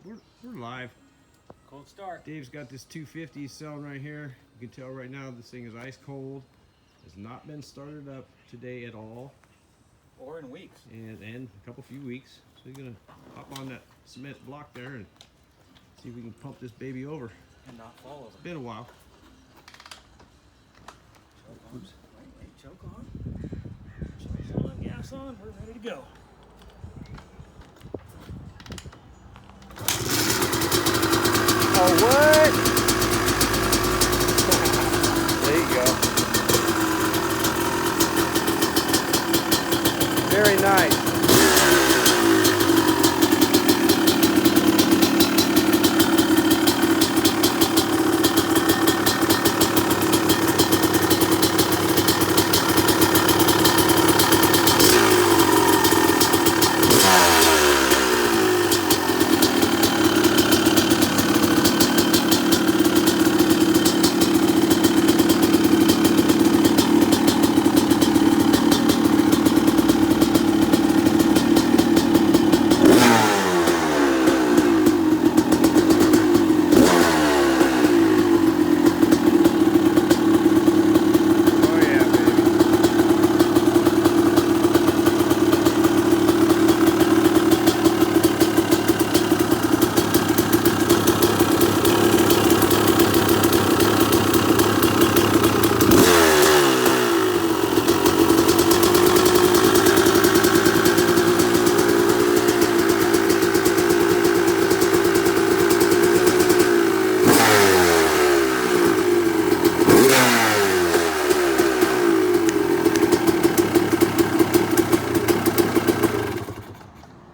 We're live. Cold start. Dave's got this 250 selling right here. You can tell right now this thing is ice cold. Has not been started up today at all. Or in weeks. And a few weeks. So you're gonna hop on that cement block there and see if we can pump this baby over. And not fall over. It's been a while. Choke on. Wait, choke on. Choke on, gas on, we're ready to go. Oh, what? There you go. Very nice.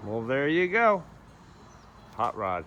Well, there you go. Hot rod.